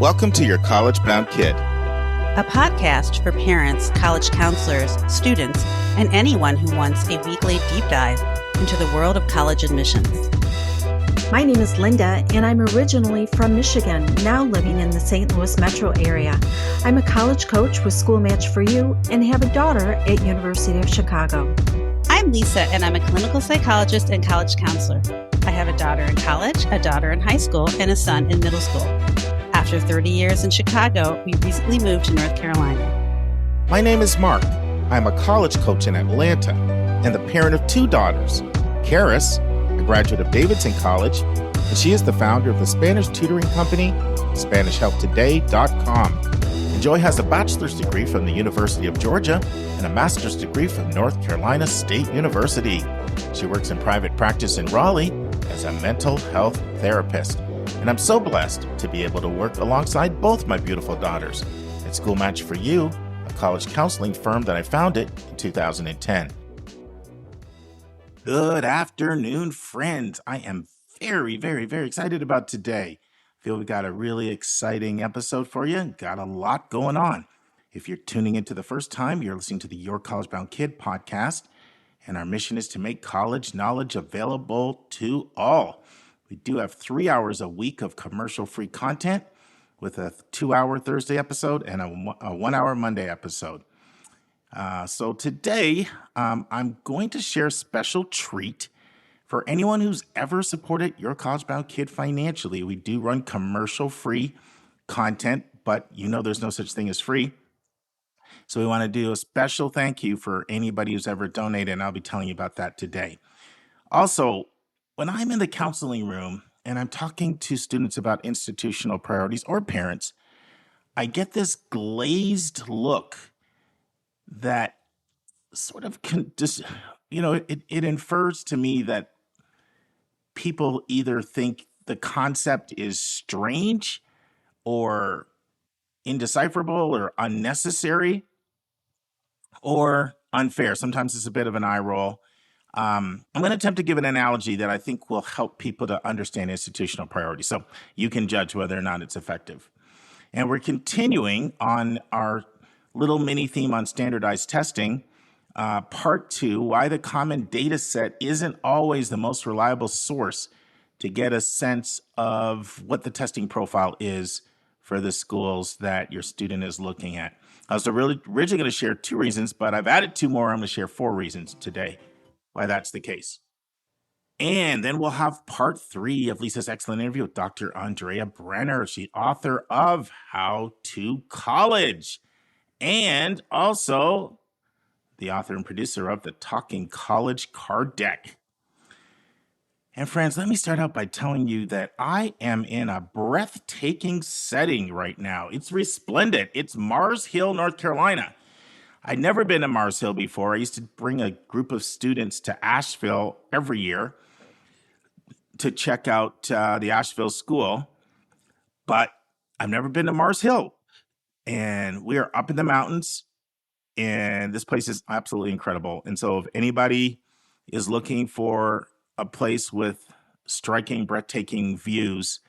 Welcome to Your College Bound Kid, a podcast for parents, college counselors, students, and anyone who wants a weekly deep dive into the world of college admissions. My name is Linda, and I'm originally from Michigan, now living in the St. Louis metro area. I'm a college coach with School Match for You and have a daughter at University of Chicago. I'm Lisa, and I'm a clinical psychologist and college counselor. I have a daughter in college, a daughter in high school, and a son in middle school. After 30 years in Chicago, we recently moved to North Carolina. My name is Mark. I'm a college coach in Atlanta and the parent of two daughters. Karis, a graduate of Davidson College, and she is the founder of the Spanish tutoring company, SpanishHelpToday.com. And Joy has a bachelor's degree from the University of Georgia and a master's degree from North Carolina State University. She works in private practice in Raleigh as a mental health therapist. And I'm so blessed to be able to work alongside both my beautiful daughters at School Match for You, a college counseling firm that I founded in 2010. Good afternoon, friends. I am very excited about today. I feel we got a really exciting episode for you. Got a lot going on. If you're tuning in for the first time, you're listening to the Your College Bound Kid podcast, and our mission is to make college knowledge available to all. We do have 3 hours a week of commercial-free content with a 2-hour Thursday episode and a 1-hour Monday episode. So today, I'm going to share a special treat for anyone who's ever supported Your College Bound Kid financially. We do run commercial-free content, but you know there's no such thing as free. So we want to do a special thank you for anybody who's ever donated, and I'll be telling you about that today. Also, when I'm in the counseling room and I'm talking to students about institutional priorities or parents, I get this glazed look that sort of it infers to me that people either think the concept is strange or indecipherable or unnecessary or unfair. Sometimes it's a bit of an eye roll. I'm going to attempt to give an analogy that I think will help people to understand institutional priorities. So you can judge whether or not it's effective. And we're continuing on our little mini theme on standardized testing, part 2, why the common data set isn't always the most reliable source to get a sense of what the testing profile is for the schools that your student is looking at. I was originally going to share 2 reasons, but I've added 2 more. I'm going to share 4 reasons today why that's the case. And then we'll have part 3 of Lisa's excellent interview with Dr. Andrea Brenner. She's author of How to College and also the author and producer of the Talking College Card Deck. And friends, let me start out by telling you that I am in a breathtaking setting right now. It's resplendent. It's Mars Hill, North Carolina. I'd never been to Mars Hill before. I used to bring a group of students to Asheville every year to check out the Asheville school, but I've never been to Mars Hill. And we are up in the mountains, and this place is absolutely incredible. And so if anybody is looking for a place with striking, breathtaking views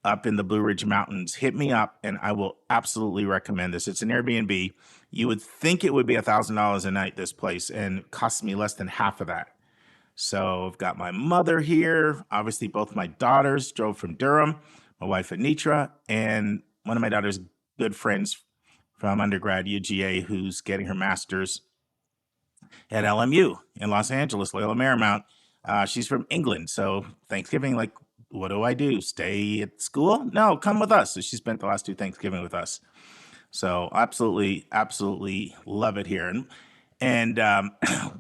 up in the Blue Ridge Mountains, hit me up and I will absolutely recommend this. It's an Airbnb. You would think it would be $1,000 a night, this place, and it costs me less than half of that. So I've got my mother here. Obviously, both my daughters drove from Durham, my wife Anitra, and one of my daughter's good friends from undergrad, UGA, who's getting her master's at LMU in Los Angeles, Loyola Marymount. She's from England. So Thanksgiving, what do I do? Stay at school? No, come with us. So she spent the last 2 Thanksgiving with us. So absolutely love it here. And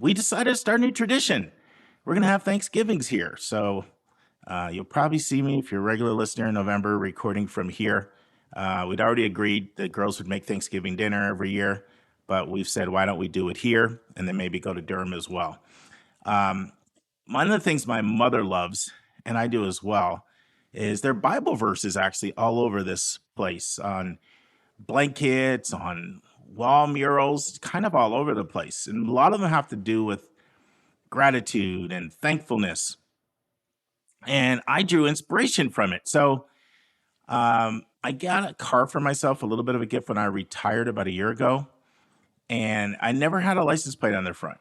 we decided to start a new tradition. We're going to have Thanksgivings here. So you'll probably see me, if you're a regular listener, in November recording from here. We'd already agreed that girls would make Thanksgiving dinner every year, but we've said, why don't we do it here and then maybe go to Durham as well. One of the things my mother loves, and I do as well, is there are Bible verses actually all over this place, on blankets, on wall murals, kind of all over the place. And a lot of them have to do with gratitude and thankfulness. And I drew inspiration from it. So I got a car for myself, a little bit of a gift when I retired about a year ago, and I never had a license plate on their front.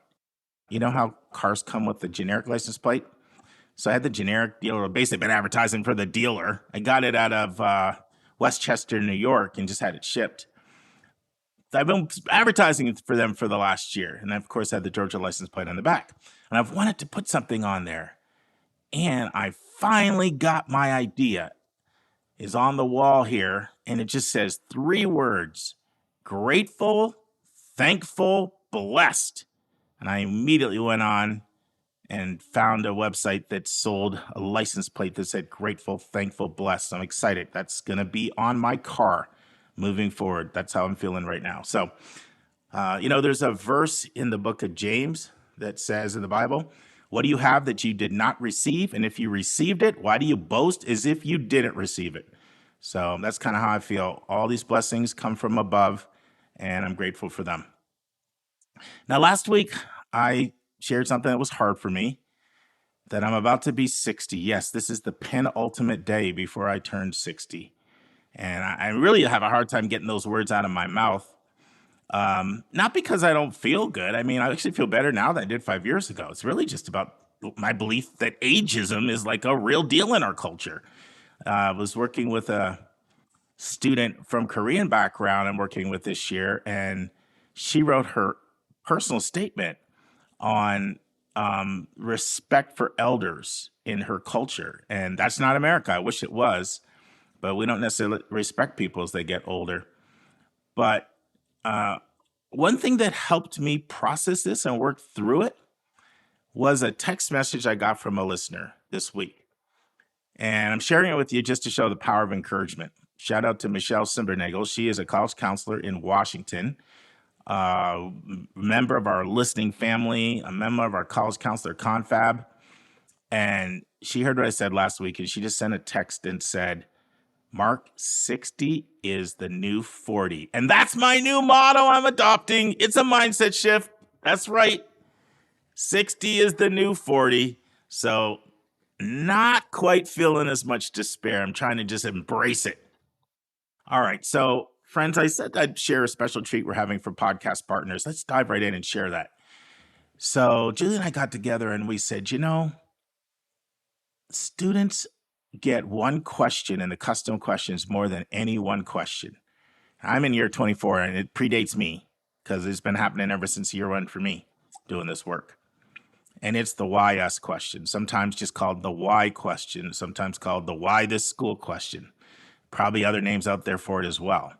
You know how cars come with the generic license plate? So I had the generic dealer, basically been advertising for the dealer. I got it out of Westchester, New York, and just had it shipped. I've been advertising for them for the last year. And I, of course, had the Georgia license plate on the back. And I've wanted to put something on there. And I finally got my idea. Is on the wall here. And it just says 3 words: grateful, thankful, blessed. And I immediately went on and found a website that sold a license plate that said grateful, thankful, blessed. I'm excited. That's going to be on my car moving forward. That's how I'm feeling right now. So, there's a verse in the book of James that says in the Bible, what do you have that you did not receive? And if you received it, why do you boast as if you didn't receive it? So that's kind of how I feel. All these blessings come from above, and I'm grateful for them. Now, last week, I shared something that was hard for me, that I'm about to be 60. Yes, this is the penultimate day before I turned 60. And I really have a hard time getting those words out of my mouth. Not because I don't feel good. I mean, I actually feel better now than I did 5 years ago. It's really just about my belief that ageism is like a real deal in our culture. I was working with a student from Korean background I'm working with this year, and she wrote her personal statement on respect for elders in her culture. And that's not America. I wish it was, but we don't necessarily respect people as they get older. But one thing that helped me process this and work through it was a text message I got from a listener this week. And I'm sharing it with you just to show the power of encouragement. Shout out to Michelle Simbernagel. She is a college counselor in Washington, member of our listening family, a member of our college counselor confab. And she heard what I said last week, and she just sent a text and said, Mark, 60 is the new 40. And that's my new motto I'm adopting. It's a mindset shift. That's right. 60 is the new 40. So not quite feeling as much despair. I'm trying to just embrace it. All right. So, friends, I said I'd share a special treat we're having for podcast partners. Let's dive right in and share that. So Julie and I got together and we said, students get one question in the custom questions more than any one question. I'm in year 24 and it predates me because it's been happening ever since year 1 for me doing this work. And it's the why us question, sometimes just called the why question, sometimes called the why this school question. Probably other names out there for it as well.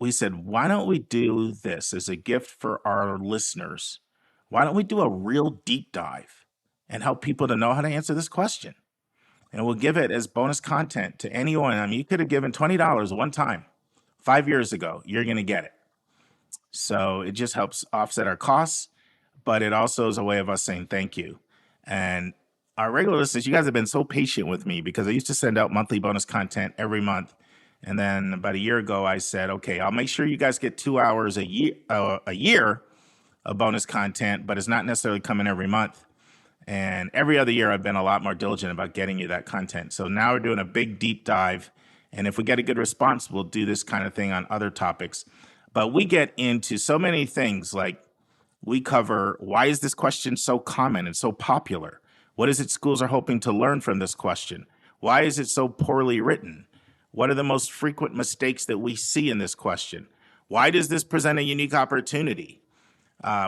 We said, why don't we do this as a gift for our listeners? Why don't we do a real deep dive and help people to know how to answer this question? And we'll give it as bonus content to anyone. I mean, you could have given $20 one time 5 years ago. You're going to get it. So it just helps offset our costs, but it also is a way of us saying thank you. And our regular listeners, you guys have been so patient with me because I used to send out monthly bonus content every month. And then about a year ago, I said, okay, I'll make sure you guys get 2 hours a year of bonus content, but it's not necessarily coming every month. And every other year, I've been a lot more diligent about getting you that content. So now we're doing a big deep dive. And if we get a good response, we'll do this kind of thing on other topics. But we get into so many things, like we cover, why is this question so common and so popular? What is it schools are hoping to learn from this question? Why is it so poorly written? What are the most frequent mistakes that we see in this question? Why does this present a unique opportunity?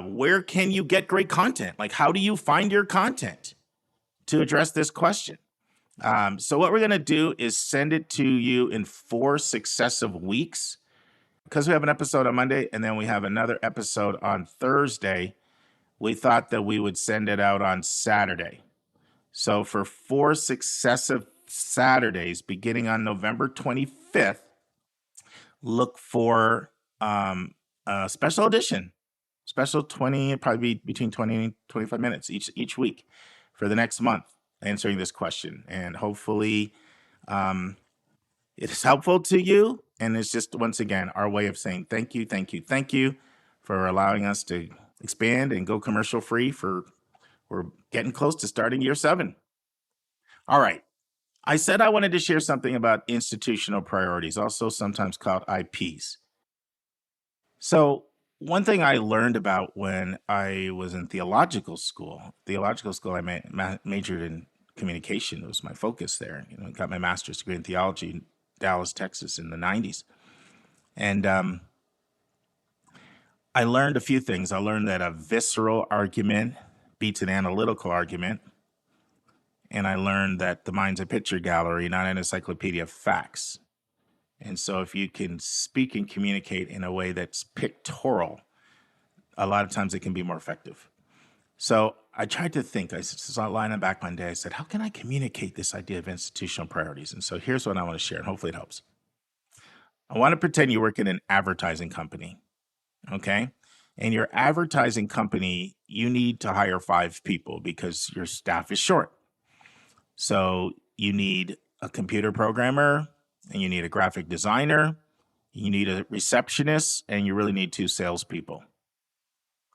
Where can you get great content? Like, how do you find your content to address this question? So what we're going to do is send it to you in 4 successive weeks, because we have an episode on Monday and then we have another episode on Thursday. We thought that we would send it out on Saturday. So for 4 successive Saturdays, beginning on November 25th, look for a special edition. Special 20, probably be between 20 and 25 minutes each week for the next month answering this question. And hopefully it is helpful to you. And it's just, once again, our way of saying thank you, thank you, thank you for allowing us to expand and go commercial free. We're getting close to starting year 7. All right. I said I wanted to share something about institutional priorities, also sometimes called IPs. So, one thing I learned about when I was in theological school, I majored in communication. It was my focus there. Got my master's degree in theology in Dallas, Texas, in the '90s, and I learned a few things. I learned that a visceral argument beats an analytical argument, and I learned that the mind's a picture gallery, not an encyclopedia of facts. And so, if you can speak and communicate in a way that's pictorial, a lot of times it can be more effective. So I tried to think. I saw lying back one day. I said, "How can I communicate this idea of institutional priorities?" And so here's what I want to share, and hopefully it helps. I want to pretend you work in an advertising company, okay? And your advertising company, you need to hire 5 people because your staff is short. So you need a computer programmer, and you need a graphic designer, you need a receptionist, and you really need 2 salespeople.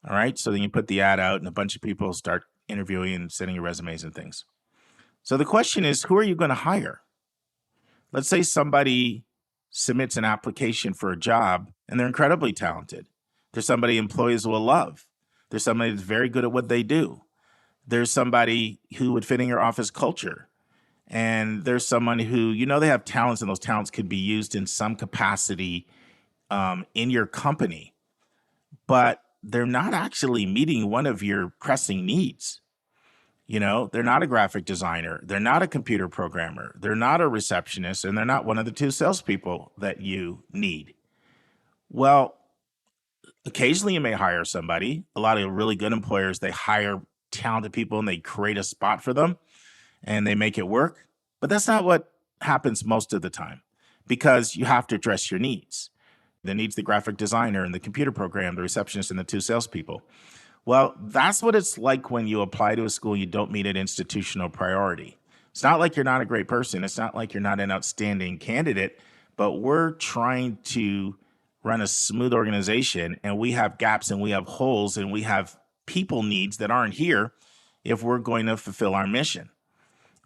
All right. So then you put the ad out, and a bunch of people start interviewing and sending you resumes and things. So the question is, who are you going to hire? Let's say somebody submits an application for a job and they're incredibly talented. There's somebody employees will love. There's somebody that's very good at what they do. There's somebody who would fit in your office culture. And there's someone who, they have talents, and those talents could be used in some capacity in your company, but they're not actually meeting one of your pressing needs. They're not a graphic designer. They're not a computer programmer. They're not a receptionist, and they're not one of the 2 salespeople that you need. Well, occasionally you may hire somebody. A lot of really good employers, they hire talented people and they create a spot for them and they make it work. But that's not what happens most of the time, because you have to address your needs. The needs, the graphic designer and the computer program, the receptionist and the 2 salespeople. Well, that's what it's like when you apply to a school and you don't meet an institutional priority. It's not like you're not a great person. It's not like you're not an outstanding candidate, but we're trying to run a smooth organization, and we have gaps and we have holes and we have people needs that aren't here if we're going to fulfill our mission.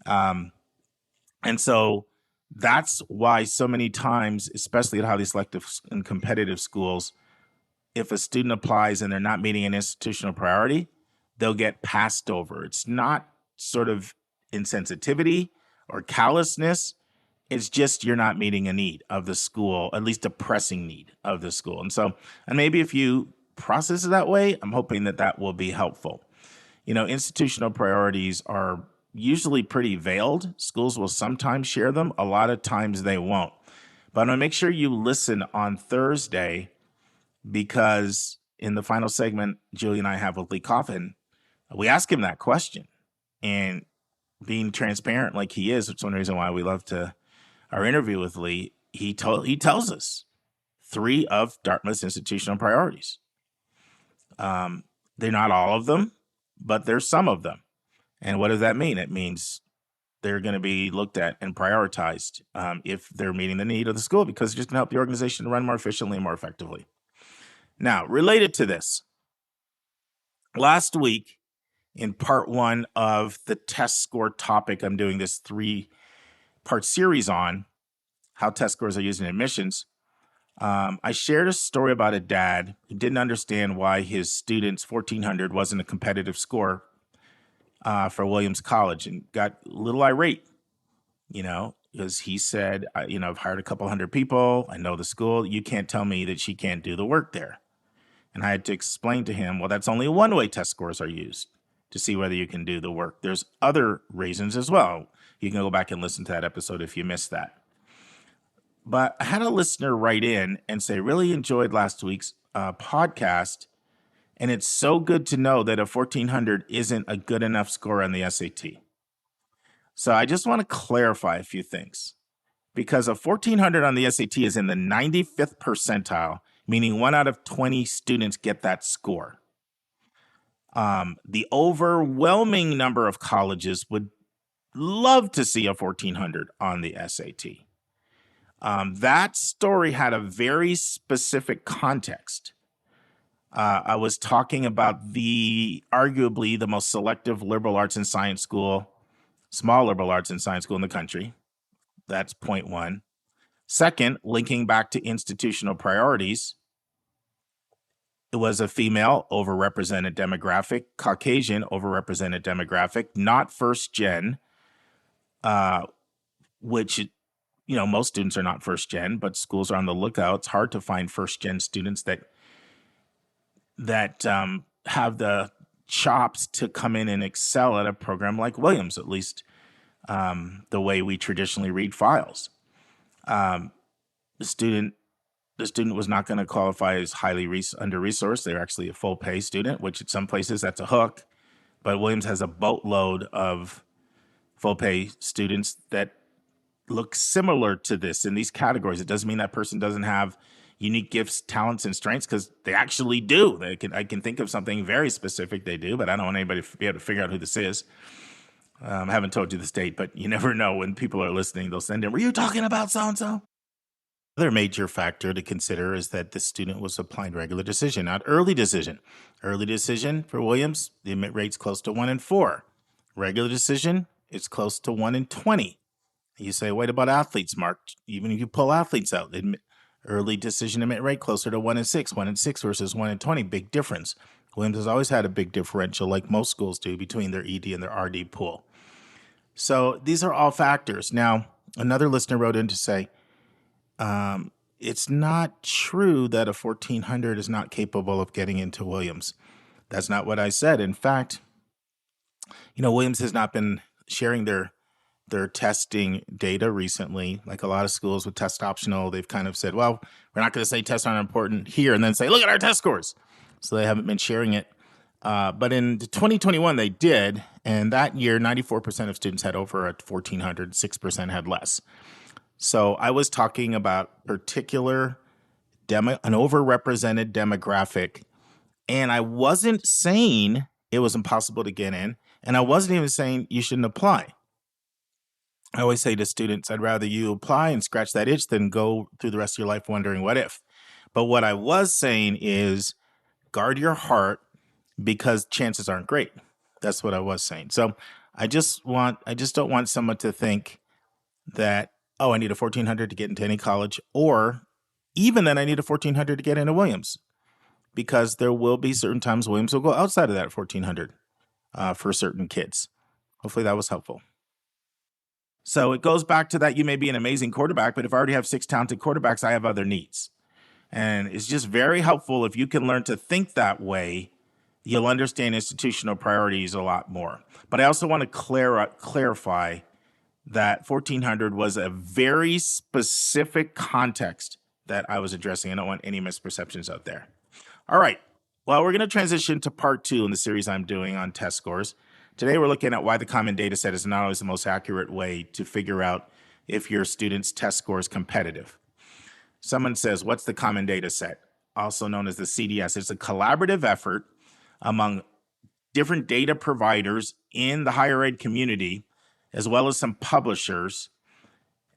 And so that's why so many times, especially at highly selective and competitive schools, if a student applies and they're not meeting an institutional priority, they'll get passed over. It's not sort of insensitivity or callousness. It's just you're not meeting a need of the school, at least a pressing need of the school. And maybe if you process it that way, I'm hoping that that will be helpful. Institutional priorities are usually pretty veiled. Schools will sometimes share them. A lot of times they won't. But I'm going to make sure you listen on Thursday, because in the final segment Julie and I have with Lee Coffin, we ask him that question. And being transparent like he is, it's one reason why we love our interview with Lee, he tells us 3 of Dartmouth's institutional priorities. They're not all of them, but there's some of them. And what does that mean? It means they're going to be looked at and prioritized if they're meeting the need of the school, because it's just going to help the organization run more efficiently and more effectively. Now, related to this, last week in part 1 of the test score topic, I'm doing this 3-part series on how test scores are used in admissions. I shared a story about a dad who didn't understand why his student's 1400 wasn't a competitive score for Williams College, and got a little irate, because he said, I've hired a couple hundred people. I know the school. You can't tell me that she can't do the work there. And I had to explain to him, well, that's only one way test scores are used, to see whether you can do the work. There's other reasons as well. You can go back and listen to that episode if you missed that. But I had a listener write in and say, really enjoyed last week's podcast. And it's so good to know that a 1400 isn't a good enough score on the SAT. So I just want to clarify a few things, because a 1400 on the SAT is in the 95th percentile, meaning 1 out of 20 students get that score. The overwhelming number of colleges would love to see a 1400 on the SAT. That story had a very specific context. I was talking about arguably the most selective liberal arts and science school small liberal arts and science school in the country. That's point one. Second, linking back to institutional priorities, it was a female overrepresented demographic, Caucasian overrepresented demographic, not first gen, which, most students are not first gen, but schools are on the lookout. It's hard to find first gen students that have the chops to come in and excel at a program like Williams, at least the way we traditionally read files. The student was not going to qualify as highly under-resourced. They're actually a full-pay student, which at some places that's a hook. But Williams has a boatload of full-pay students that look similar to this in these categories. It doesn't mean that person doesn't have unique gifts, talents, and strengths, because they actually do. I can think of something very specific they do, but I don't want anybody to be able to figure out who this is. I haven't told you the state, but you never know when people are listening. They'll send in, were you talking about so-and-so? Another major factor to consider is that the student was applying regular decision, not early decision. Early decision for Williams, the admit rate's close to 1 in 4. Regular decision, it's close to 1 in 20. You say, what about athletes, Mark? Even if you pull athletes out, early decision admit rate closer to 1 in 6. 1 in 6 versus 1 in 20, big difference. Williams has always had a big differential, like most schools do, between their ED and their RD pool. So these are all factors. Now, another listener wrote in to say, it's not true that a 1400 is not capable of getting into Williams. That's not what I said. In fact, Williams has not been sharing their testing data recently. Like a lot of schools with test optional, they've kind of said, well, we're not going to say tests aren't important here and then say, look at our test scores. So they haven't been sharing it. But in 2021, they did. And that year, 94% of students had over a 1400, 6% had less. So I was talking about particular an overrepresented demographic, and I wasn't saying it was impossible to get in, and I wasn't even saying you shouldn't apply. I always say to students, I'd rather you apply and scratch that itch than go through the rest of your life wondering what if. But what I was saying is guard your heart, because chances aren't great. That's what I was saying. So I just don't want someone to think that, I need a 1400 to get into any college, or even that I need a 1400 to get into Williams, because there will be certain times Williams will go outside of that 1400 for certain kids. Hopefully that was helpful. So it goes back to that you may be an amazing quarterback, but if I already have 6 talented quarterbacks, I have other needs. And it's just very helpful if you can learn to think that way. You'll understand institutional priorities a lot more. But I also want to clarify that 1400 was a very specific context that I was addressing. I don't want any misperceptions out there. All right. Well, we're going to transition to part 2 in the series I'm doing on test scores. Today, we're looking at why the common data set is not always the most accurate way to figure out if your student's test score is competitive. Someone says, what's the common data set? Also known as the CDS. It's a collaborative effort among different data providers in the higher ed community, as well as some publishers.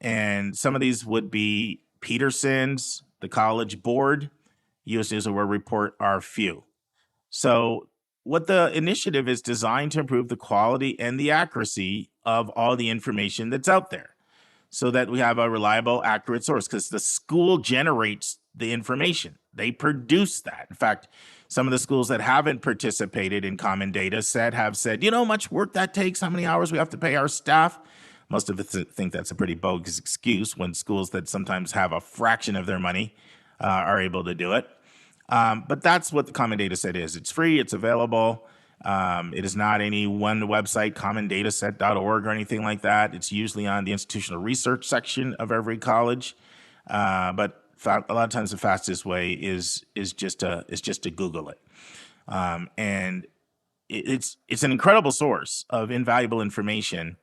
And some of these would be Peterson's, the College Board, US News and World Report are few. So what the initiative is designed to improve the quality and the accuracy of all the information that's out there, so that we have a reliable, accurate source, because the school generates the information. They produce that. In fact, some of the schools that haven't participated in Common Data Set have said, much work that takes, how many hours we have to pay our staff. Most of us think that's a pretty bogus excuse when schools that sometimes have a fraction of their money are able to do it. But that's what the Common Data Set is. It's free, it's available. It is not any one website, commondataset.org or anything like that. It's usually on the institutional research section of every college. But a lot of times the fastest way is just to Google it. And it's an incredible source of invaluable information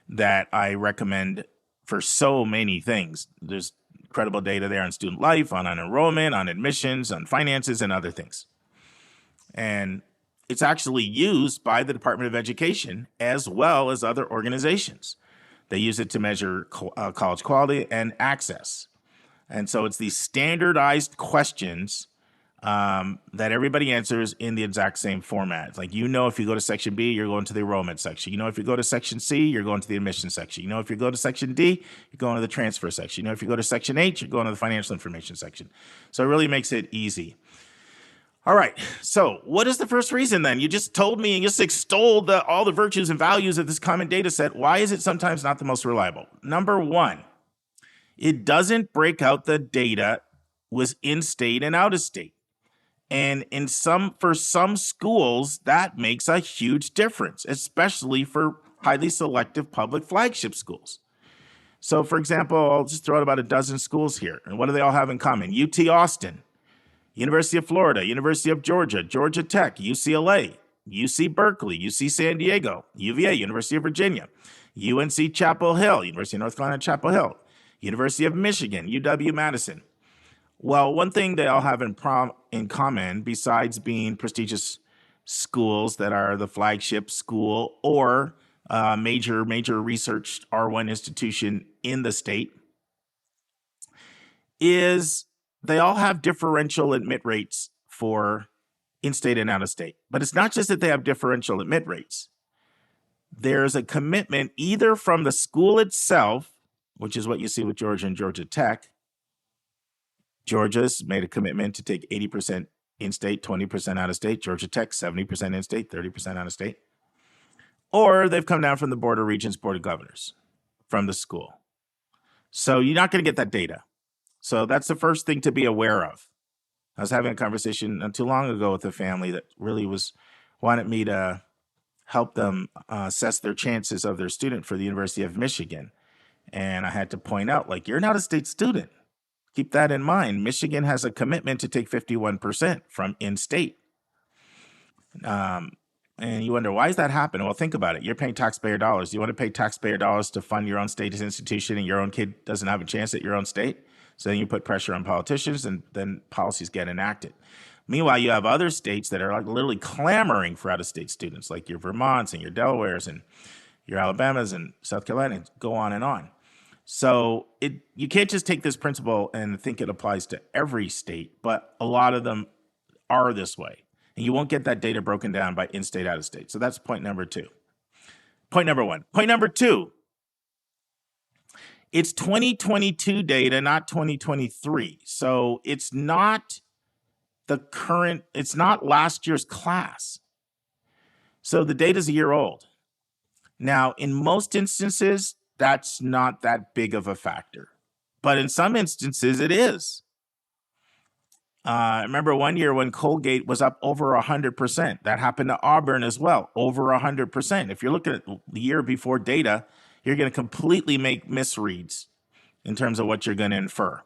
that I recommend for so many things. There's incredible data there on student life, on enrollment, on admissions, on finances, and other things. And it's actually used by the Department of Education as well as other organizations. They use it to measure college quality and access. And so it's these standardized questions that everybody answers in the exact same format. It's like, if you go to section B, you're going to the enrollment section. If you go to section C, you're going to the admission section. If you go to section D, you're going to the transfer section. If you go to section H, you're going to the financial information section. So it really makes it easy. All right. So what is the first reason then? You just told me and just extolled all the virtues and values of this common data set. Why is it sometimes not the most reliable? Number one, it doesn't break out the data with in-state and out-of-state. And for some schools, that makes a huge difference, especially for highly selective public flagship schools. So, for example, I'll just throw out about a dozen schools here. And what do they all have in common? UT Austin, University of Florida, University of Georgia, Georgia Tech, UCLA, UC Berkeley, UC San Diego, UVA, University of Virginia, UNC Chapel Hill, University of North Carolina, Chapel Hill, University of Michigan, UW-Madison. Well, one thing they all have in common, besides being prestigious schools that are the flagship school or major research R1 institution in the state, is they all have differential admit rates for in-state and out-of-state. But it's not just that they have differential admit rates. There's a commitment either from the school itself, which is what you see with Georgia and Georgia Tech. Georgia's made a commitment to take 80% in-state, 20% out-of-state. Georgia Tech, 70% in-state, 30% out-of-state. Or they've come down from the Board of Regents, Board of Governors, from the school. So you're not going to get that data. So that's the first thing to be aware of. I was having a conversation not too long ago with a family that really wanted me to help them assess their chances of their student for the University of Michigan. And I had to point out, you're not a state student. Keep that in mind. Michigan has a commitment to take 51% from in-state. And you wonder, why is that happening? Well, think about it. You're paying taxpayer dollars. You want to pay taxpayer dollars to fund your own state institution and your own kid doesn't have a chance at your own state? So then you put pressure on politicians and then policies get enacted. Meanwhile, you have other states that are literally clamoring for out-of-state students, like your Vermonts and your Delawares and your Alabamas and South Carolina, and go on and on. So you can't just take this principle and think it applies to every state, but a lot of them are this way. And you won't get that data broken down by in-state, out-of-state. So that's point number two. Point number one. Point number two, it's 2022 data, not 2023. So it's not it's not last year's class. So the data's a year old. Now, in most instances, that's not that big of a factor. But in some instances, it is. I remember one year when Colgate was up over 100%. That happened to Auburn as well, over 100%. If you're looking at the year before data, you're going to completely make misreads in terms of what you're going to infer.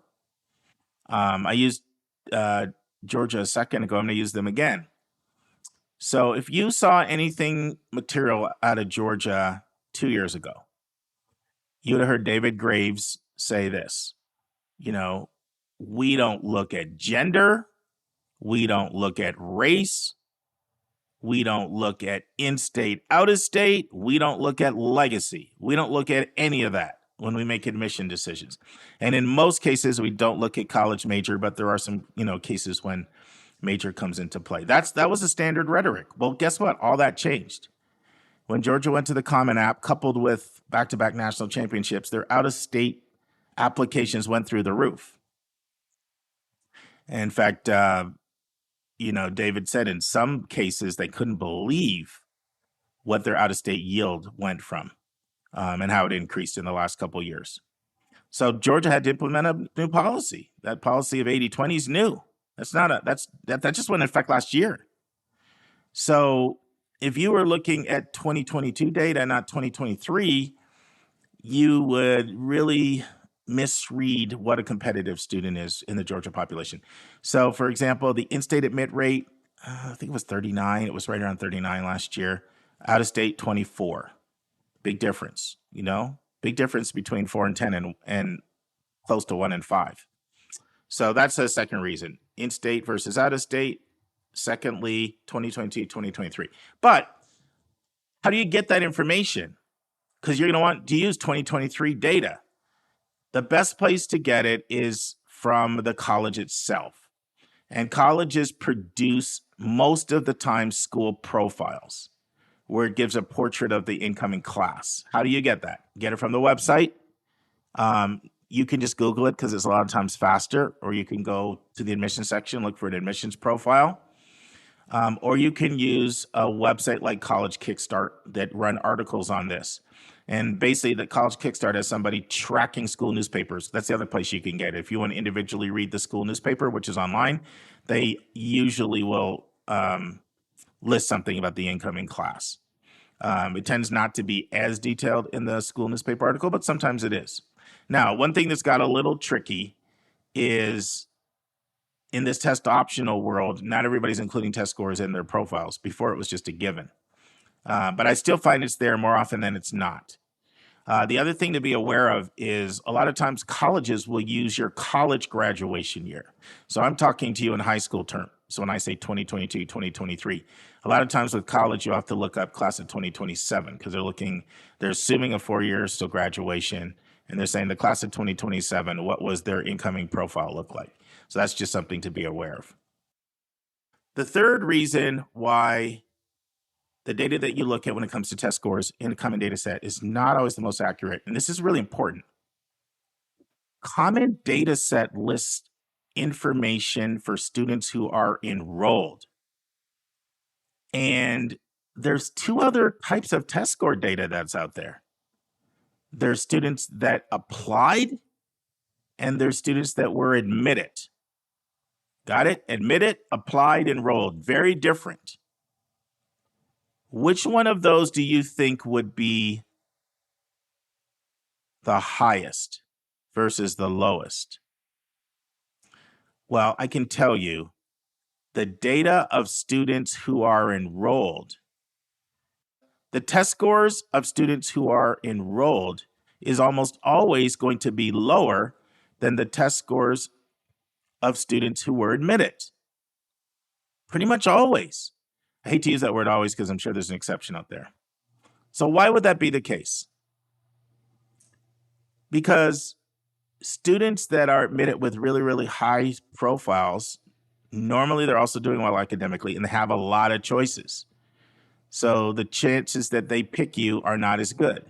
I used Georgia a second ago. I'm going to use them again. So if you saw anything material out of Georgia 2 years ago, you would have heard David Graves say this, we don't look at gender, we don't look at race, we don't look at in-state, out-of-state, we don't look at legacy, we don't look at any of that when we make admission decisions. And in most cases, we don't look at college major, but there are some, cases when major comes into play. That was a standard rhetoric. Well, guess what? All that changed. When Georgia went to the Common App, coupled with back-to-back national championships, their out-of-state applications went through the roof. In fact, David said in some cases they couldn't believe what their out-of-state yield went from and how it increased in the last couple of years. So Georgia had to implement a new policy. That policy of 80-20 is new. That just went in effect last year. So if you were looking at 2022 data, not 2023, you would really misread what a competitive student is in the Georgia population. So, for example, the in-state admit rate, I think it was 39. It was right around 39 last year. Out-of-state, 24. Big difference, Big difference between 4 and 10 and close to 1 and 5. So that's the second reason. In-state versus out-of-state. Secondly, 2022, 2023. But how do you get that information? Because you're going to want to use 2023 data. The best place to get it is from the college itself. And colleges produce most of the time school profiles where it gives a portrait of the incoming class. How do you get that? Get it from the website. You can just Google it because it's a lot of times faster, or you can go to the admissions section, look for an admissions profile. Or you can use a website like College Kickstart that run articles on this. And basically, the College Kickstart has somebody tracking school newspapers. That's the other place you can get it. If you want to individually read the school newspaper, which is online, they usually will list something about the incoming class. It tends not to be as detailed in the school newspaper article, but sometimes it is. Now, one thing that's got a little tricky is in this test optional world, not everybody's including test scores in their profiles. Before it was just a given. But I still find it's there more often than it's not. The other thing to be aware of is a lot of times colleges will use your college graduation year. So I'm talking to you in high school term. So when I say 2022, 2023, a lot of times with college, you have to look up class of 2027 because they're assuming a 4 years till graduation. And they're saying the class of 2027, what was their incoming profile look like? So that's just something to be aware of. The third reason why the data that you look at when it comes to test scores in a common data set is not always the most accurate. And this is really important. Common data set lists information for students who are enrolled. And there's two other types of test score data that's out there. There's students that applied and there's students that were admitted. Got it? Admitted, applied, enrolled. Very different. Which one of those do you think would be the highest versus the lowest? Well, I can tell you the data of students who are enrolled, the test scores of students who are enrolled is almost always going to be lower than the test scores of students who were admitted. Pretty much always. I hate to use that word always because I'm sure there's an exception out there. So why would that be the case? Because students that are admitted with really, really high profiles, normally they're also doing well academically and they have a lot of choices. So the chances that they pick you are not as good.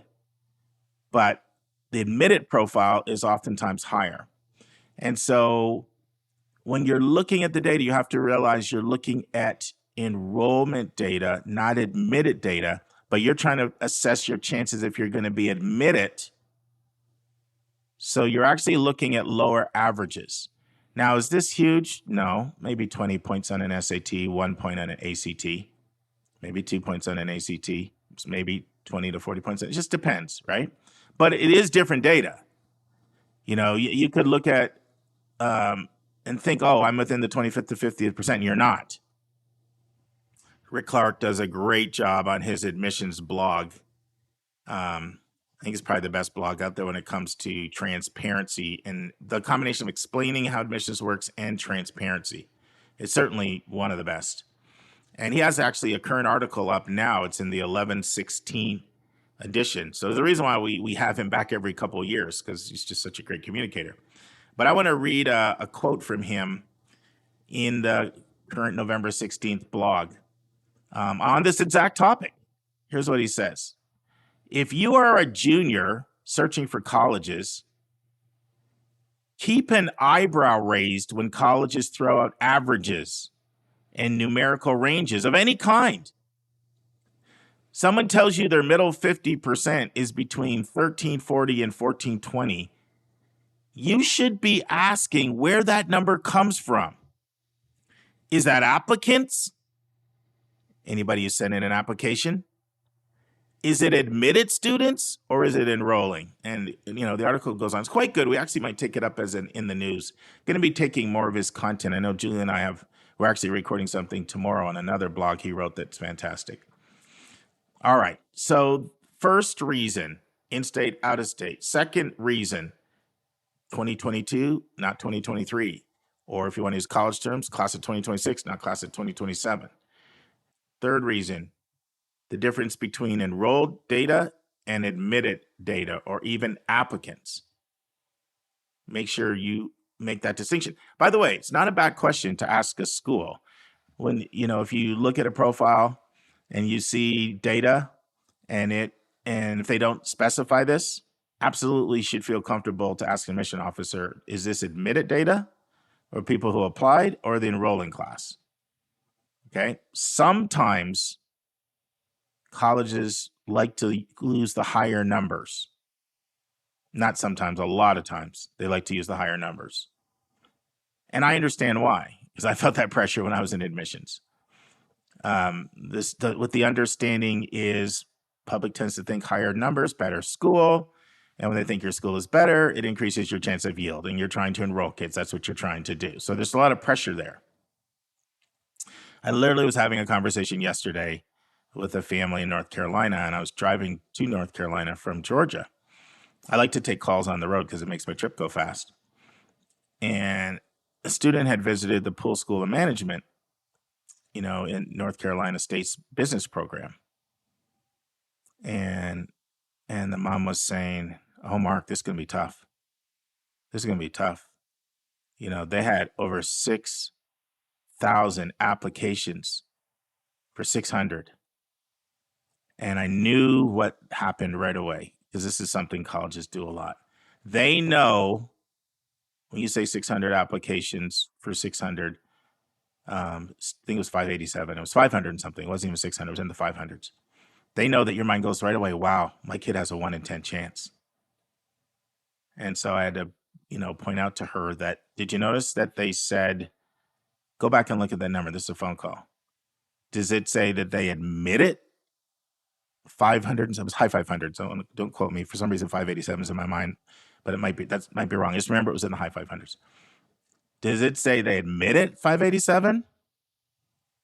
But the admitted profile is oftentimes higher. And so when you're looking at the data, you have to realize you're looking at enrollment data, not admitted data, but you're trying to assess your chances if you're going to be admitted. So you're actually looking at lower averages. Now, is this huge? No, maybe 20 points on an SAT, 1 point on an ACT, maybe 2 points on an ACT, maybe 20 to 40 points. It just depends, right? But it is different data. You know, you could look at and think, oh, I'm within the 25th to 50th percent. You're not. Rick Clark does a great job on his admissions blog. I think it's probably the best blog out there when it comes to transparency and the combination of explaining how admissions works and transparency. It's certainly one of the best. And he has actually a current article up now. It's in the 11/16 edition. So the reason why we have him back every couple of years because he's just such a great communicator. But I want to read a quote from him in the current November 16th blog on this exact topic. Here's what he says. If you are a junior searching for colleges, keep an eyebrow raised when colleges throw out averages and numerical ranges of any kind. Someone tells you their middle 50% is between 1340 and 1420. You should be asking where that number comes from. Is that applicants? Anybody who sent in an application? Is it admitted students or is it enrolling? And, you know, the article goes on. It's quite good. We actually might take it up as in the news. Going to be taking more of his content. I know Julie and I we're actually recording something tomorrow on another blog he wrote that's fantastic. All right. So first reason, in-state, out-of-state. Second reason, 2022, not 2023. Or if you want to use college terms, class of 2026, not class of 2027. Third reason, the difference between enrolled data and admitted data, or even applicants. Make sure you make that distinction. By the way, it's not a bad question to ask a school. When, if you look at a profile and you see data and if they don't specify this, absolutely should feel comfortable to ask an admission officer, is this admitted data or people who applied or the enrolling class? Okay. Sometimes colleges like to use the higher numbers. Not sometimes, a lot of times they like to use the higher numbers. And I understand why, because I felt that pressure when I was in admissions. With the understanding is public tends to think higher numbers, better school. And when they think your school is better, it increases your chance of yield. And you're trying to enroll kids. That's what you're trying to do. So there's a lot of pressure there. I literally was having a conversation yesterday with a family in North Carolina, and I was driving to North Carolina from Georgia. I like to take calls on the road because it makes my trip go fast. And a student had visited the Poole School of Management, in North Carolina State's business program. And the mom was saying, "Oh, Mark, this is going to be tough. This is going to be tough." They had over 6,000 applications for 600. And I knew what happened right away, because this is something colleges do a lot. They know when you say 600 applications for 600, I think it was 587. It was 500 and something. It wasn't even 600. It was in the 500s. They know that your mind goes right away, wow, my kid has a 1 in 10 chance. And so I had to, point out to her that, did you notice that they said, go back and look at that number. This is a phone call. Does it say that they admitted 500? It was high 500. So don't quote me. For some reason, 587 is in my mind, but that might be wrong. Just remember it was in the high 500s. Does it say they admitted 587?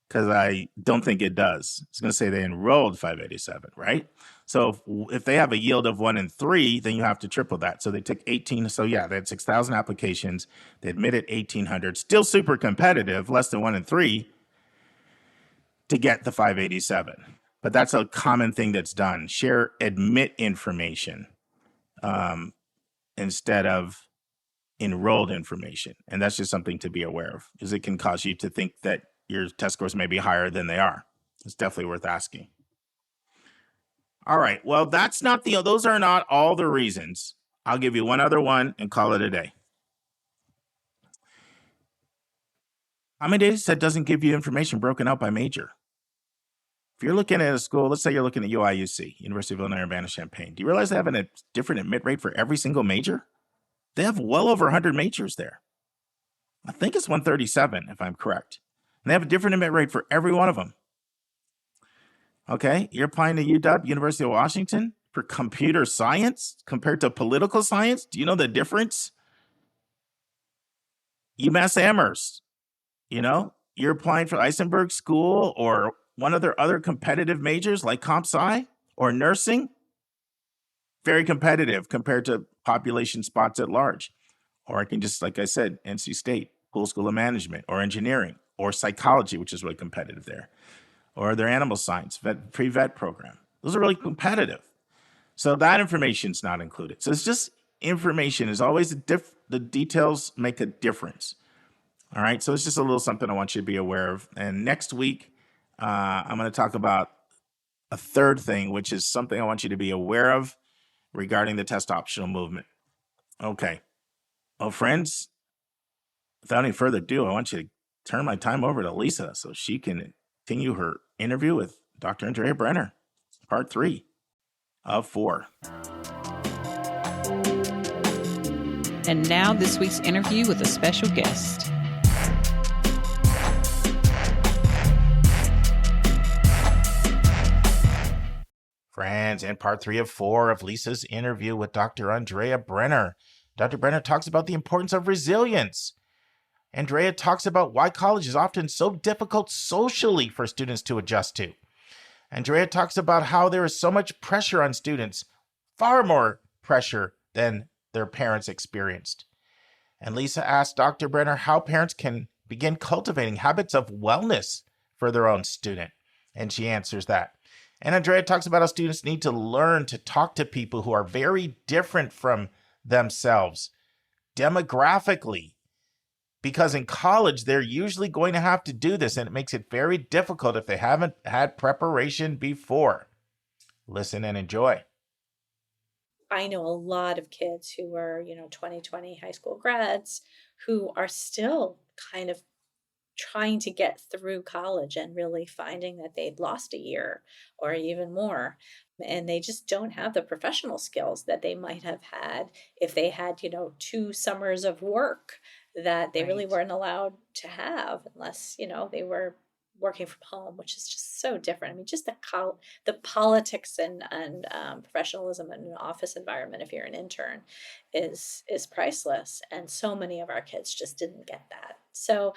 Because I don't think it does. It's going to say they enrolled 587, right? So if they have a yield of 1 in 3, then you have to triple that. So they took 18. So yeah, they had 6,000 applications. They admitted 1,800. Still super competitive, less than 1 in 3 to get the 587. But that's a common thing that's done. Share admit information instead of enrolled information. And that's just something to be aware of, because it can cause you to think that your test scores may be higher than they are. It's definitely worth asking. All right. Well, those are not all the reasons. I'll give you one other one and call it a day. How many days that doesn't give you information broken out by major? If you're looking at a school, let's say you're looking at UIUC, University of Illinois Urbana-Champaign. Do you realize they have a different admit rate for every single major? They have well over 100 majors there. I think it's 137, if I'm correct. And they have a different admit rate for every one of them. Okay, you're applying to UW, University of Washington, for computer science compared to political science. Do you know the difference? UMass Amherst, you're applying for Eisenberg School or one of their other competitive majors like comp sci or nursing. Very competitive compared to population spots at large. Or I can just, like I said, NC State, Poole School of Management, or engineering, or psychology, which is really competitive there, or their animal science pre-vet program. Those are really competitive. So that information's not included. So it's just information is always the details make a difference. All right. So it's just a little something I want you to be aware of. And next week, I'm going to talk about a third thing, which is something I want you to be aware of regarding the test optional movement. Okay. Well, friends, without any further ado, I want you to turn my time over to Lisa so she can continue her interview with Dr. Andrea Brenner, part 3 of 4. And now this week's interview with a special guest. Friends, in part 3 of 4 of Lisa's interview with Dr. Andrea Brenner, Dr. Brenner talks about the importance of resilience. Andrea talks about why college is often so difficult socially for students to adjust to. Andrea talks about how there is so much pressure on students, far more pressure than their parents experienced. And Lisa asked Dr. Brenner how parents can begin cultivating habits of wellness for their own student. And she answers that. And Andrea talks about how students need to learn to talk to people who are very different from themselves, demographically, because in college, they're usually going to have to do this, and it makes it very difficult if they haven't had preparation before. Listen and enjoy. I know a lot of kids who were, 2020 high school grads who are still kind of trying to get through college and really finding that they'd lost a year or even more. And they just don't have the professional skills that they might have had if they had, 2 summers of work that they really Right. weren't allowed to have unless, they were working from home, which is just so different. I mean, just the politics and professionalism in an office environment, if you're an intern, is priceless. And so many of our kids just didn't get that. So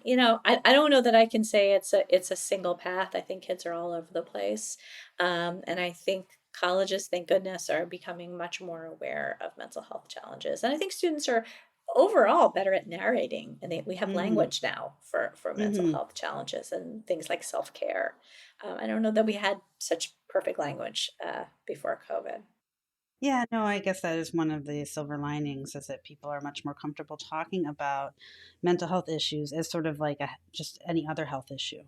I don't know that I can say it's a single path. I think kids are all over the place. And I think colleges, thank goodness, are becoming much more aware of mental health challenges. And I think students are overall better at narrating, and we have Mm-hmm. language now for mental Mm-hmm. health challenges and things like self-care. I don't know that we had such perfect language before COVID. Yeah, no, I guess that is one of the silver linings is that people are much more comfortable talking about mental health issues as sort of like just any other health issue,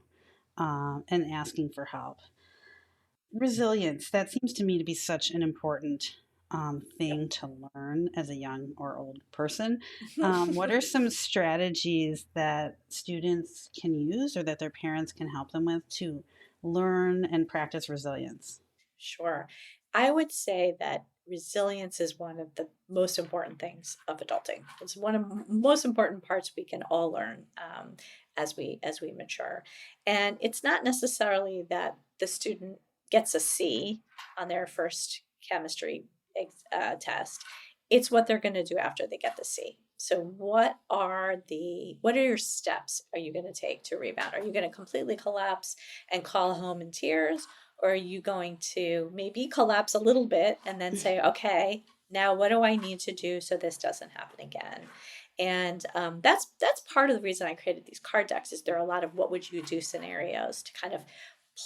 and asking for help. Resilience, that seems to me to be such an important thing to learn as a young or old person. What are some strategies that students can use or that their parents can help them with to learn and practice resilience? Sure. I would say that resilience is one of the most important things of adulting. It's one of the most important parts we can all learn as we mature. And it's not necessarily that the student gets a C on their first chemistry test. It's what they're going to do after they get the C. So what are your steps are you going to take to rebound? Are you going to completely collapse and call home in tears? Or are you going to maybe collapse a little bit and then say, okay, now what do I need to do so this doesn't happen again? And that's part of the reason I created these card decks. Is there are a lot of what would you do scenarios to kind of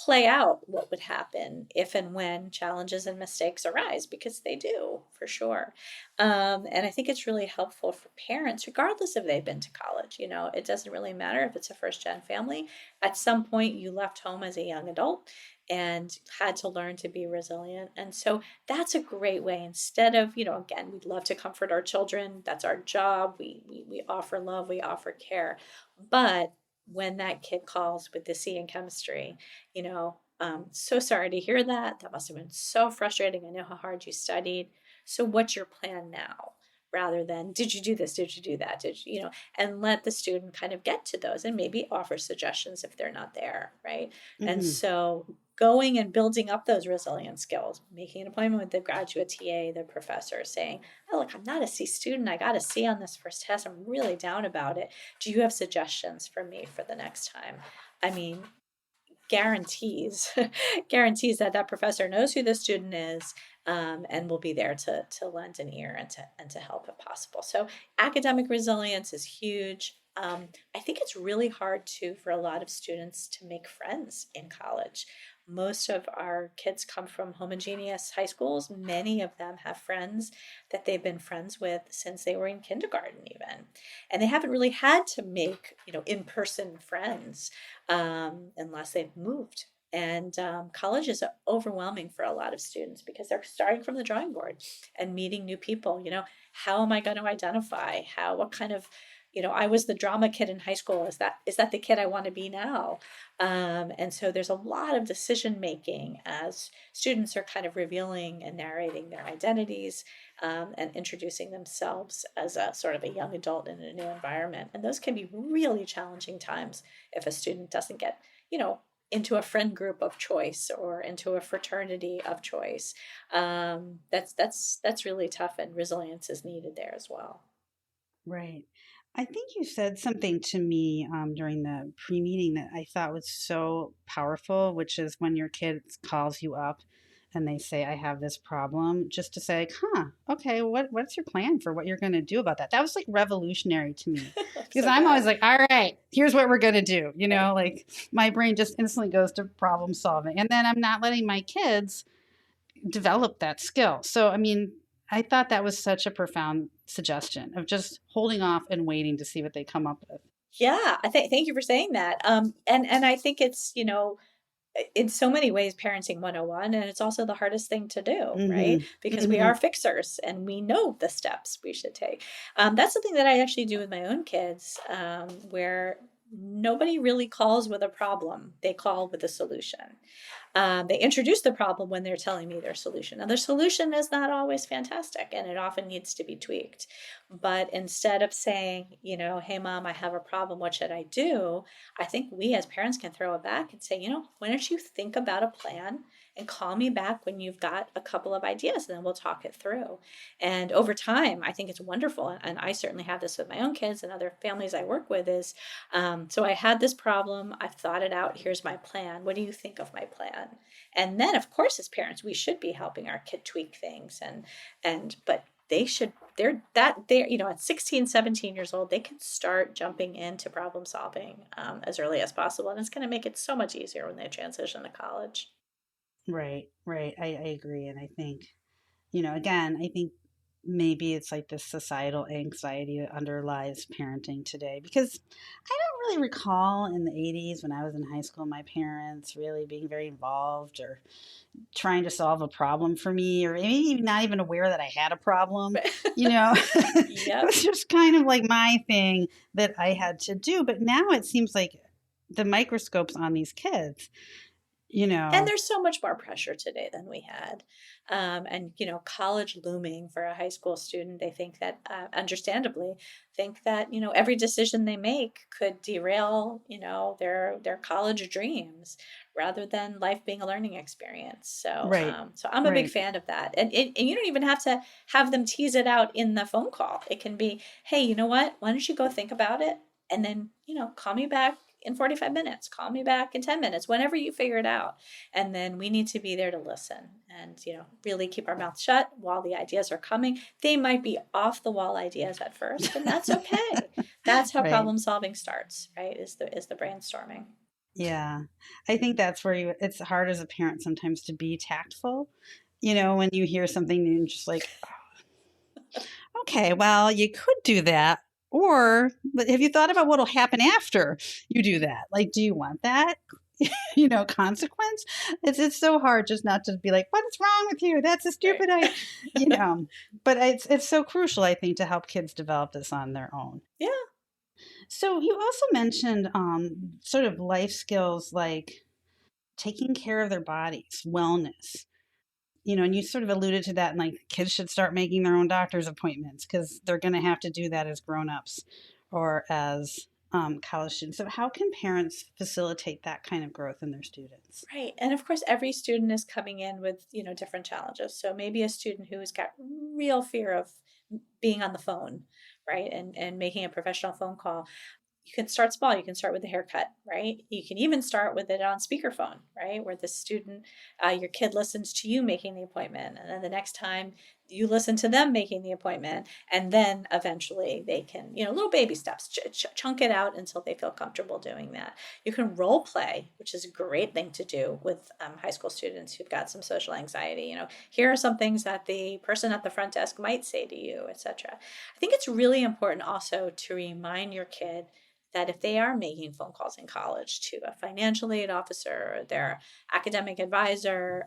play out what would happen if and when challenges and mistakes arise, because they do for sure. And I think it's really helpful for parents, regardless if they've been to college. It doesn't really matter if it's a first gen family. At some point, you left home as a young adult and had to learn to be resilient. And so that's a great way. Instead of, again, we'd love to comfort our children. That's our job. We offer love, we offer care. But when that kid calls with the C in chemistry, so sorry to hear that. That must have been so frustrating. I know how hard you studied. So what's your plan now? Rather than, did you do this? Did you do that? And let the student kind of get to those and maybe offer suggestions if they're not there, right? And Mm-hmm. so going and building up those resilient skills, making an appointment with the graduate TA, the professor, saying, oh, look, I'm not a C student. I got a C on this first test. I'm really down about it. Do you have suggestions for me for the next time? I mean, guarantees guarantees that that professor knows who the student is, and will be there to lend an ear and to help if possible. So academic resilience is huge. I think it's really hard too for a lot of students to make friends in college. Most of our kids come from homogeneous high schools. Many of them have friends that they've been friends with since they were in kindergarten even, and they haven't really had to make in-person friends unless they've moved. And college is overwhelming for a lot of students because they're starting from the drawing board and meeting new people. How am I going to identify? What kind of, I was the drama kid in high school. Is that the kid I want to be now? And so there's a lot of decision making as students are kind of revealing and narrating their identities, and introducing themselves as a sort of a young adult in a new environment. And those can be really challenging times if a student doesn't get, into a friend group of choice or into a fraternity of choice. That's really tough, and resilience is needed there as well. Right. I think you said something to me during the pre meeting that I thought was so powerful, which is when your kid calls you up and they say, I have this problem, just to say, like, huh, okay, what's your plan for what you're going to do about that? That was like revolutionary to me because So I'm always glad. like, all right, here's what we're going to do. Right. Like my brain just instantly goes to problem solving. And then I'm not letting my kids develop that skill. So, I mean, I thought that was such a profound suggestion of just holding off and waiting to see what they come up with. Yeah, thank you for saying that. And I think it's, in so many ways parenting 101, and it's also the hardest thing to do, right? Mm-hmm. Because we Mm-hmm. are fixers and we know the steps we should take. That's something that I actually do with my own kids, where nobody really calls with a problem, they call with a solution. They introduce the problem when they're telling me their solution. Now, their solution is not always fantastic and it often needs to be tweaked. But instead of saying, hey, mom, I have a problem, what should I do? I think we as parents can throw it back and say, why don't you think about a plan and call me back when you've got a couple of ideas and then we'll talk it through. And over time, I think it's wonderful. And I certainly have this with my own kids and other families I work with is, so I had this problem. I've thought it out. Here's my plan. What do you think of my plan? And then, of course, as parents, we should be helping our kid tweak things but they're at 16, 17 years old, they can start jumping into problem solving as early as possible. And it's going to make it so much easier when they transition to college. Right, right. I agree. And I think, again, I think maybe it's like this societal anxiety that underlies parenting today because I don't really recall in the 80s when I was in high school, my parents really being very involved or trying to solve a problem for me or maybe not even aware that I had a problem. It Yep. was just kind of like my thing that I had to do. But now it seems like the microscope's on these kids. And there's so much more pressure today than we had. And, college looming for a high school student, they think that, understandably, think that, every decision they make could derail, their college dreams rather than life being a learning experience. So, Right, so I'm a big right, fan of that. And you don't even have to have them tease it out in the phone call. It can be, hey, you know what? Why don't you go think about it? And then, call me back in 45 minutes, call me back in 10 minutes, whenever you figure it out. And then we need to be there to listen and, really keep our mouth shut while the ideas are coming. They might be off the wall ideas at first, and that's okay. That's how right. problem solving starts, right? Is the brainstorming. Yeah. I think that's where it's hard as a parent sometimes to be tactful, when you hear something new and just like, okay, well, you could do that. Or, but have you thought about what'll happen after you do that? Like, do you want that, consequence? It's so hard just not to be like, what's wrong with you? That's a Right. stupid idea, But it's so crucial, I think, to help kids develop this on their own. Yeah. So you also mentioned sort of life skills like taking care of their bodies, wellness. And you sort of alluded to that, and like kids should start making their own doctor's appointments because they're going to have to do that as grown-ups or as college students. So how can parents facilitate that kind of growth in their students? Right. And of course, every student is coming in with, different challenges. So maybe a student who has got real fear of being on the phone, right? And making a professional phone call. You can start small. You can start with a haircut, right? You can even start with it on speakerphone, right? Where the student, your kid listens to you making the appointment. And then the next time you listen to them making the appointment. And then eventually they can, little baby steps, chunk it out until they feel comfortable doing that. You can role play, which is a great thing to do with high school students who've got some social anxiety. Here are some things that the person at the front desk might say to you, etc. I think it's really important also to remind your kid that if they are making phone calls in college to a financial aid officer or their academic advisor,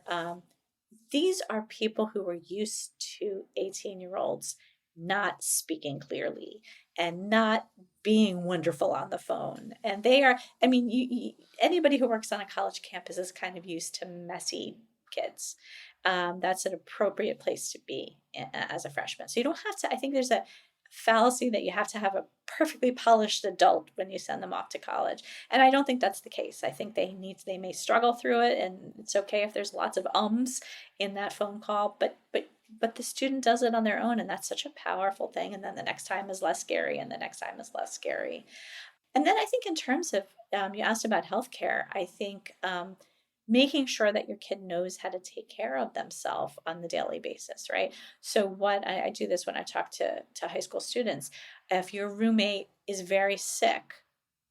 these are people who are used to 18-year-olds not speaking clearly and not being wonderful on the phone. And they are, anybody who works on a college campus is kind of used to messy kids. That's an appropriate place to be as a freshman. So you don't have to, I think there's a fallacy that you have to have a perfectly polished adult when you send them off to college. And I don't think that's the case. I think they may struggle through it, and it's okay if there's lots of ums in that phone call, but the student does it on their own, and that's such a powerful thing. And then the next time is less scary, and the next time is less scary. And then I think in terms of, you asked about healthcare, I think making sure that your kid knows how to take care of themselves on the daily basis, right? So what I do this when I talk to high school students. If your roommate is very sick,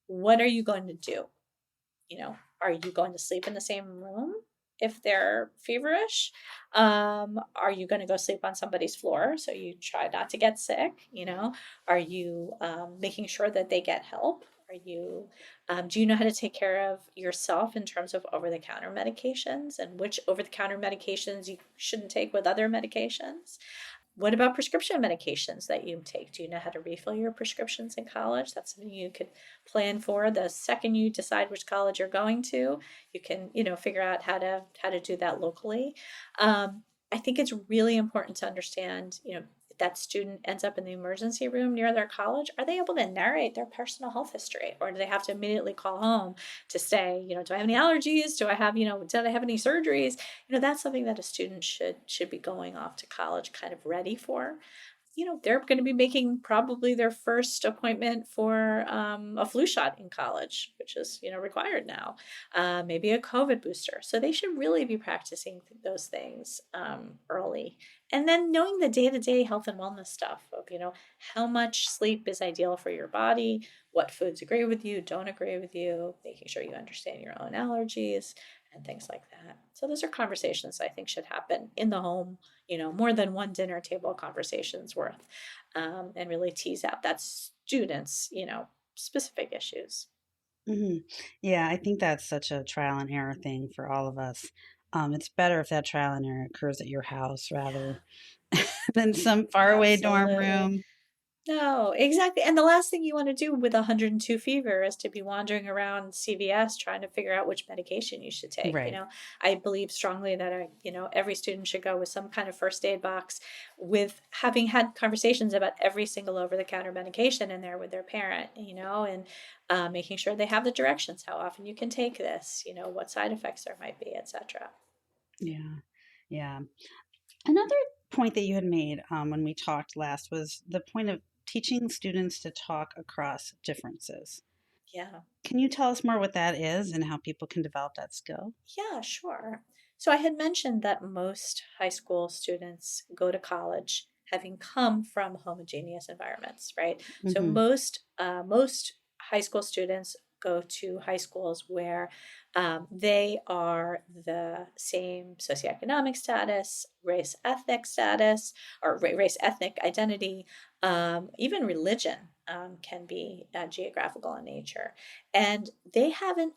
what are you going to do? Are you going to sleep in the same room? if they're feverish? Are you going to go sleep on somebody's floor so you try not to get sick? Are you making sure that they get help? Do you know how to take care of yourself in terms of over-the-counter medications and which over-the-counter medications you shouldn't take with other medications? What about prescription medications that you take? Do you know how to refill your prescriptions in college? That's something you could plan for the second you decide which college you're going to. You can, figure out how to do that locally. I think it's really important to understand, if that student ends up in the emergency room near their college, are they able to narrate their personal health history, or do they have to immediately call home to say, do I have any allergies? Do I have, did I have any surgeries? That's something that a student should be going off to college kind of ready for. They're going to be making probably their first appointment for a flu shot in college, which is, required now, maybe a COVID booster. So they should really be practicing those things early. And then knowing the day-to-day health and wellness stuff of, how much sleep is ideal for your body, what foods agree with you, don't agree with you, making sure you understand your own allergies and things like that. So those are conversations I think should happen in the home, more than one dinner table conversations worth, and really tease out that students, specific issues. Yeah, I think that's such a trial and error thing for all of us. It's better if that trial and error occurs at your house rather Yeah, than some faraway dorm absolutely. room. No, exactly. And the last thing you want to do with 102 fever is to be wandering around CVS trying to figure out which medication you should take. Right. I believe strongly that every student should go with some kind of first aid box, with having had conversations about every single over-the-counter medication in there with their parent, and making sure they have the directions, how often you can take this, what side effects there might be, etc. Yeah. Yeah. Another point that you had made when we talked last was the point of teaching students to talk across differences. Yeah. Can you tell us more what that is and how people can develop that skill? Yeah, sure. So I had mentioned that most high school students go to college having come from homogeneous environments, right? So Hmm. most high school students go to high schools where they are the same socioeconomic status, race ethnic status, or race ethnic identity, even religion can be geographical in nature, and they haven't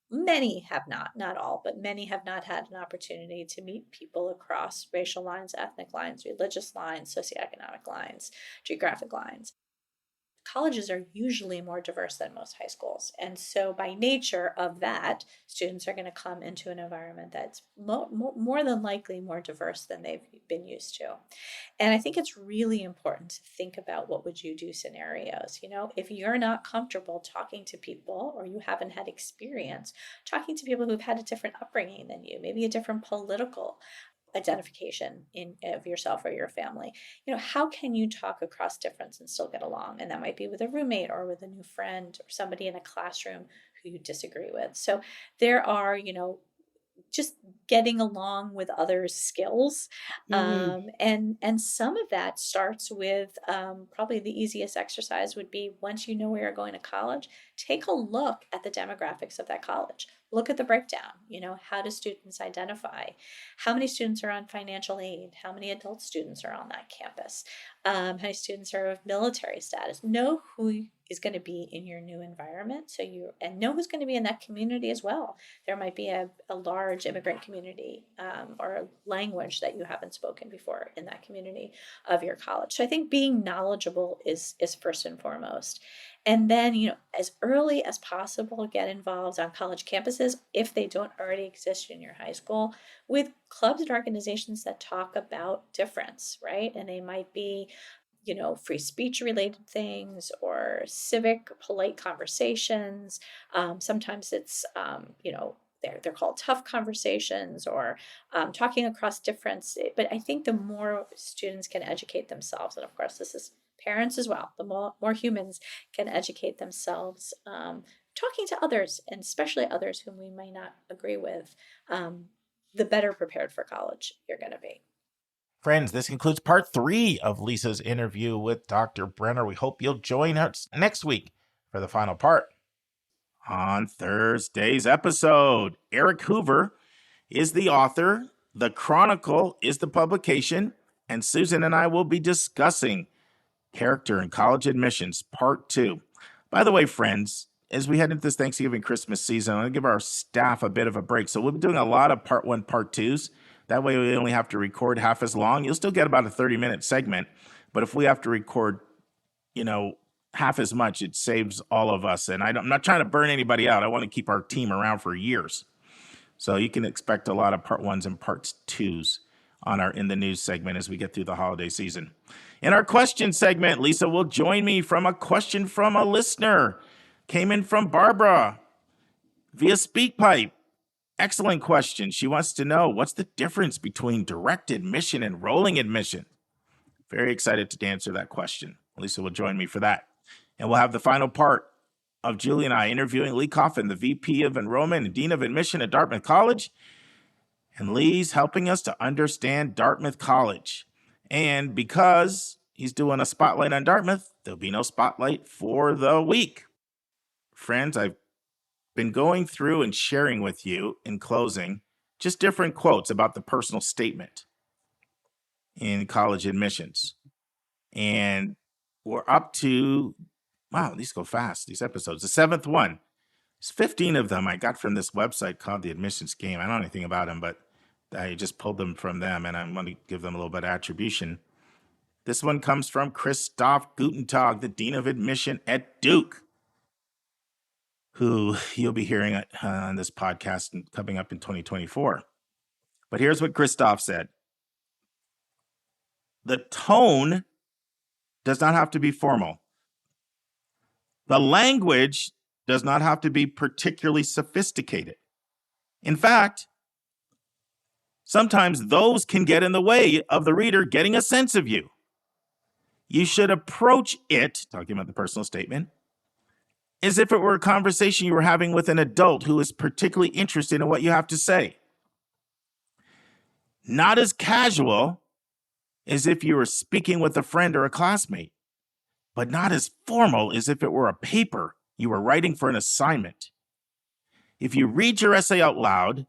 many have not all, but many have not had an opportunity to meet people across racial lines, ethnic lines, religious lines, socioeconomic lines, geographic lines. Colleges are usually more diverse than most high schools. And so, by nature of that, students are going to come into an environment that's more than likely more diverse than they've been used to. And I think it's really important to think about what would you do scenarios. If you're not comfortable talking to people, or you haven't had experience talking to people who've had a different upbringing than you, maybe a different political identification of yourself or your family, how can you talk across difference and still get along? And that might be with a roommate or with a new friend or somebody in a classroom who you disagree with. So there are, just getting along with others' skills, Hmm. and some of that starts with, probably the easiest exercise would be, once you know where you're going to college, take a look at the demographics of that college. Look at the breakdown. How do students identify? How many students are on financial aid? How many adult students are on that campus? How many students are of military status? Know who is going to be in your new environment, and know who's going to be in that community as well. There might be a large immigrant community, or a language that you haven't spoken before in that community of your college. So I think being knowledgeable is first and foremost. And then, as early as possible, get involved on college campuses, if they don't already exist in your high school, with clubs and organizations that talk about difference, right? And they might be, free speech related things, or civic polite conversations. Sometimes it's, they're called tough conversations, or talking across difference. But I think the more students can educate themselves, and of course this is parents as well, the more humans can educate themselves, talking to others, and especially others whom we might not agree with, the better prepared for college you're going to be. Friends, this concludes part 3 of Lisa's interview with Dr. Brenner. We hope you'll join us next week for the final part. On Thursday's episode, Eric Hoover is the author, The Chronicle is the publication, and Susan and I will be discussing Character in College Admissions, Part 2. By the way, friends, as we head into this Thanksgiving Christmas season, I'm going to give our staff a bit of a break. So we'll be doing a lot of Part 1, Part 2s. That way we only have to record half as long. You'll still get about a 30-minute segment. But if we have to record, half as much, it saves all of us. And I'm not trying to burn anybody out. I want to keep our team around for years. So you can expect a lot of Part 1s and Part 2s on our In the News segment as we get through the holiday season. In our question segment, Lisa will join me from a question from a listener. Came in from Barbara via SpeakPipe. Excellent question. She wants to know, what's the difference between direct admission and rolling admission? Very excited to answer that question. Lisa will join me for that. And we'll have the final part of Julie and I interviewing Lee Coffin, the VP of Enrollment and Dean of Admission at Dartmouth College. And Lee's helping us to understand Dartmouth College. And because he's doing a spotlight on Dartmouth, there'll be no spotlight for the week. Friends, I've been going through and sharing with you in closing just different quotes about the personal statement in college admissions. And we're up to, wow, these go fast, these episodes. The 7th one. There's 15 of them I got from this website called The Admissions Game. I don't know anything about them, but I just pulled them from them, and I'm going to give them a little bit of attribution. This one comes from Christoph Gutentag, the Dean of Admission at Duke, who you'll be hearing on this podcast coming up in 2024. But here's what Christoph said. The tone does not have to be formal. The language does not have to be particularly sophisticated. In fact, sometimes those can get in the way of the reader getting a sense of you. You should approach it, talking about the personal statement, as if it were a conversation you were having with an adult who is particularly interested in what you have to say. Not as casual as if you were speaking with a friend or a classmate, but not as formal as if it were a paper you were writing for an assignment. If you read your essay out loud,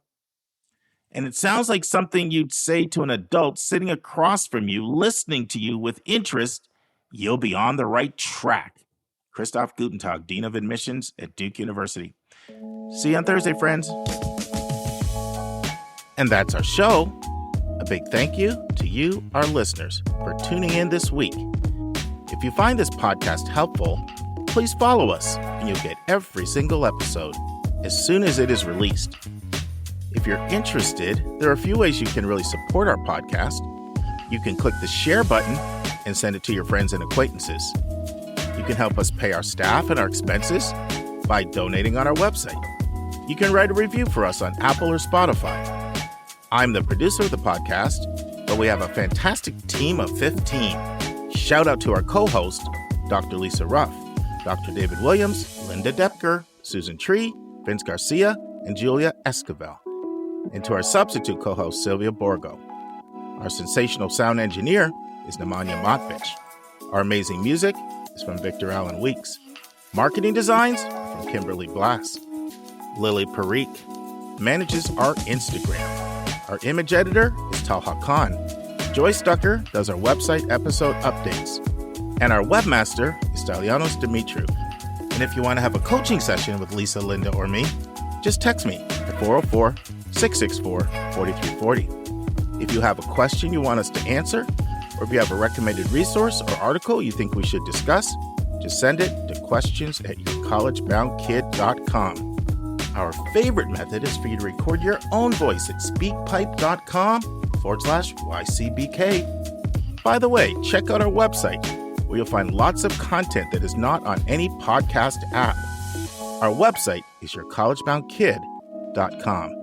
and it sounds like something you'd say to an adult sitting across from you, listening to you with interest, you'll be on the right track. Christoph Gutentag, Dean of Admissions at Duke University. See you on Thursday, friends. And that's our show. A big thank you to you, our listeners, for tuning in this week. If you find this podcast helpful, please follow us, and you'll get every single episode as soon as it is released. If you're interested, there are a few ways you can really support our podcast. You can click the share button and send it to your friends and acquaintances. You can help us pay our staff and our expenses by donating on our website. You can write a review for us on Apple or Spotify. I'm the producer of the podcast, but we have a fantastic team of 15. Shout out to our co-host, Dr. Lisa Ruff, Dr. David Williams, Linda Depker, Susan Tree, Vince Garcia, and Julia Esquivel. And to our substitute co-host, Sylvia Borgo. Our sensational sound engineer is Nemanja Motvich. Our amazing music is from Victor Allen Weeks. Marketing designs are from Kimberly Blass. Lily Parikh manages our Instagram. Our image editor is Talha Khan. Joy Stucker does our website episode updates. And our webmaster is Stylianos Dimitriou. And if you want to have a coaching session with Lisa, Linda, or me, just text me at 404-664-4340. If you have a question you want us to answer, or if you have a recommended resource or article you think we should discuss, just send it to questions@yourcollegeboundkid.com. Our favorite method is for you to record your own voice at speakpipe.com/YCBK. By the way, check out our website, where you'll find lots of content that is not on any podcast app. Our website is yourcollegeboundkid.com.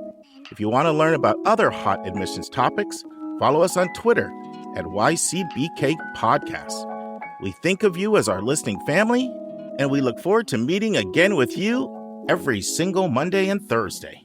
If you want to learn about other hot admissions topics, follow us on Twitter at YCBK Podcast. We think of you as our listening family, and we look forward to meeting again with you every single Monday and Thursday.